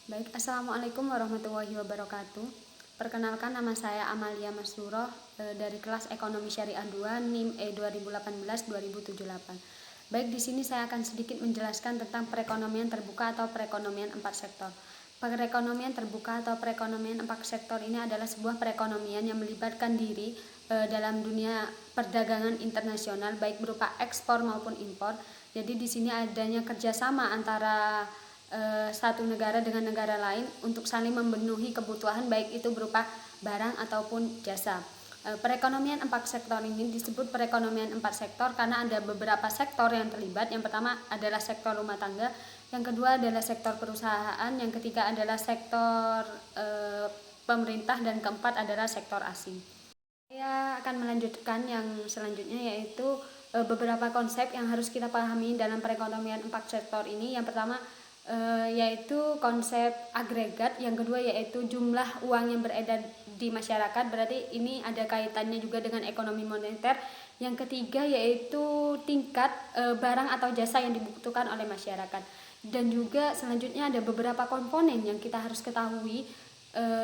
Baik, Assalamualaikum warahmatullahi wabarakatuh. Perkenalkan, nama saya Amalia Masruroh dari kelas Ekonomi Syariah 2 NIM E 2018-2078. Baik, di sini saya akan sedikit menjelaskan tentang perekonomian terbuka atau perekonomian empat sektor. Perekonomian terbuka atau perekonomian empat sektor ini adalah sebuah perekonomian yang melibatkan diri dalam dunia perdagangan internasional, baik berupa ekspor maupun impor. Jadi di sini adanya kerjasama antara satu negara dengan negara lain untuk saling memenuhi kebutuhan, baik itu berupa barang ataupun jasa. Perekonomian empat sektor ini disebut perekonomian empat sektor karena ada beberapa sektor yang terlibat. Yang pertama adalah sektor rumah tangga, yang kedua adalah sektor perusahaan, yang ketiga adalah sektor pemerintah, dan keempat adalah sektor asing. Saya akan melanjutkan yang selanjutnya, yaitu beberapa konsep yang harus kita pahami dalam perekonomian empat sektor ini. Yang pertama yaitu konsep agregat, yang kedua yaitu jumlah uang yang beredar di masyarakat, berarti ini ada kaitannya juga dengan ekonomi moneter. Yang ketiga yaitu tingkat barang atau jasa yang dibutuhkan oleh masyarakat. Dan juga selanjutnya ada beberapa komponen yang kita harus ketahui.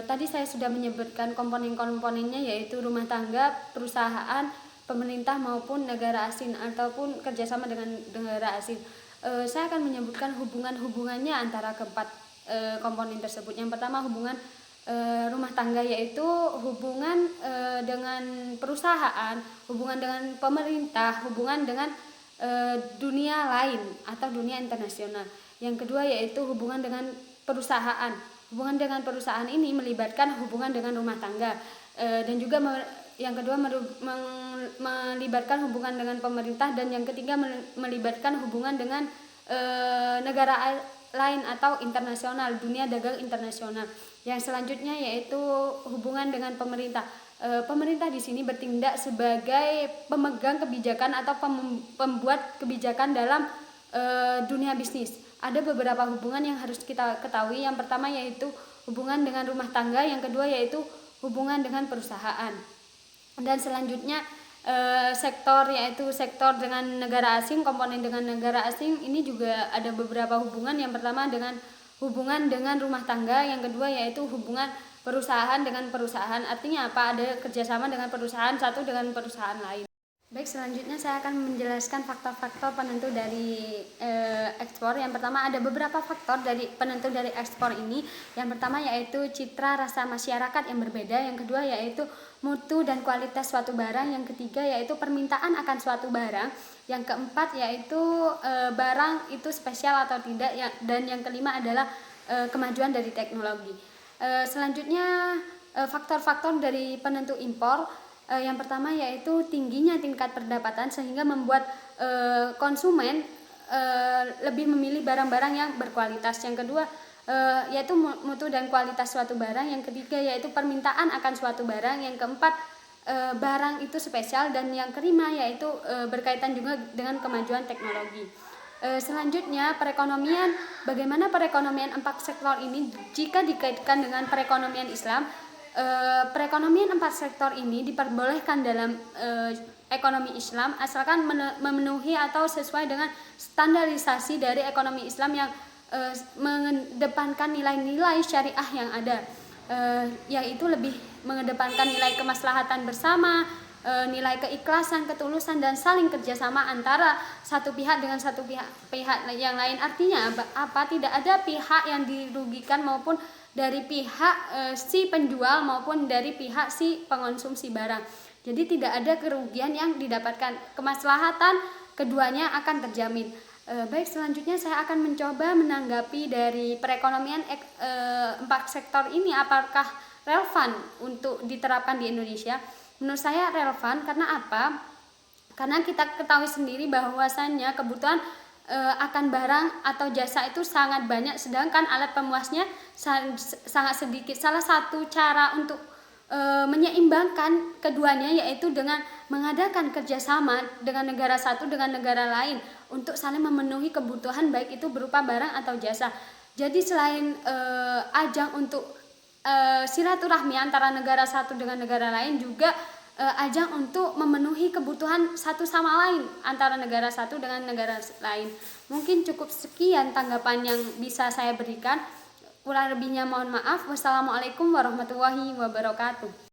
Tadi saya sudah menyebutkan komponen-komponennya, yaitu rumah tangga, perusahaan, pemerintah maupun negara asing ataupun kerjasama dengan negara asing. Saya akan menyebutkan hubungan-hubungannya antara keempat komponen tersebut. Yang pertama hubungan rumah tangga, yaitu hubungan dengan perusahaan, hubungan dengan pemerintah, hubungan dengan dunia lain atau dunia internasional. Yang kedua yaitu hubungan dengan perusahaan. Hubungan dengan perusahaan ini melibatkan hubungan dengan rumah tangga, dan juga yang kedua melibatkan hubungan dengan pemerintah, dan yang ketiga melibatkan hubungan dengan negara lain atau internasional, dunia dagang internasional. Yang selanjutnya yaitu hubungan dengan pemerintah. Pemerintah di sini bertindak sebagai pemegang kebijakan atau pembuat kebijakan dalam dunia bisnis. Ada beberapa hubungan yang harus kita ketahui. Yang pertama yaitu hubungan dengan rumah tangga, yang kedua yaitu hubungan dengan perusahaan. Dan selanjutnya sektor, yaitu sektor dengan negara asing, komponen dengan negara asing ini juga ada beberapa hubungan. Yang pertama dengan hubungan dengan rumah tangga, yang kedua yaitu hubungan perusahaan dengan perusahaan. Artinya apa? Ada kerjasama dengan perusahaan satu dengan perusahaan lain. Baik, selanjutnya saya akan menjelaskan faktor-faktor penentu dari ekspor. Yang pertama ada beberapa faktor dari penentu dari ekspor ini. Yang pertama yaitu citra rasa masyarakat yang berbeda. Yang kedua yaitu mutu dan kualitas suatu barang. Yang ketiga yaitu permintaan akan suatu barang. Yang keempat yaitu barang itu spesial atau tidak. Dan yang kelima adalah kemajuan dari teknologi. Selanjutnya faktor-faktor dari penentu impor. Yang pertama yaitu tingginya tingkat pendapatan sehingga membuat konsumen lebih memilih barang-barang yang berkualitas. Yang kedua yaitu mutu dan kualitas suatu barang. Yang ketiga yaitu permintaan akan suatu barang. Yang keempat barang itu spesial, dan yang kelima yaitu berkaitan juga dengan kemajuan teknologi. Selanjutnya perekonomian, bagaimana perekonomian empat sektor ini jika dikaitkan dengan perekonomian Islam. Perekonomian empat sektor ini diperbolehkan dalam ekonomi Islam asalkan memenuhi atau sesuai dengan standarisasi dari ekonomi Islam yang mengedepankan nilai-nilai syariah yang ada, yaitu lebih mengedepankan nilai kemaslahatan bersama, nilai keikhlasan, ketulusan, dan saling kerjasama antara satu pihak dengan satu pihak yang lain. Artinya apa? Tidak ada pihak yang dirugikan, maupun dari pihak si penjual maupun dari pihak si pengonsumsi barang. Jadi tidak ada kerugian yang didapatkan, kemaslahatan keduanya akan terjamin. Baik, selanjutnya saya akan mencoba menanggapi dari perekonomian empat sektor ini apakah relevan untuk diterapkan di Indonesia. Menurut saya relevan, karena apa? Karena kita ketahui sendiri bahwasannya kebutuhan akan barang atau jasa itu sangat banyak, sedangkan alat pemuasnya sangat sedikit. Salah satu cara untuk menyeimbangkan keduanya yaitu dengan mengadakan kerjasama dengan negara satu dengan negara lain untuk saling memenuhi kebutuhan, baik itu berupa barang atau jasa. Jadi selain ajang untuk silaturahmi antara negara satu dengan negara lain, juga ajang untuk memenuhi kebutuhan satu sama lain antara negara satu dengan negara lain. Mungkin cukup sekian tanggapan yang bisa saya berikan. Kurang lebihnya mohon maaf. Wassalamualaikum warahmatullahi wabarakatuh.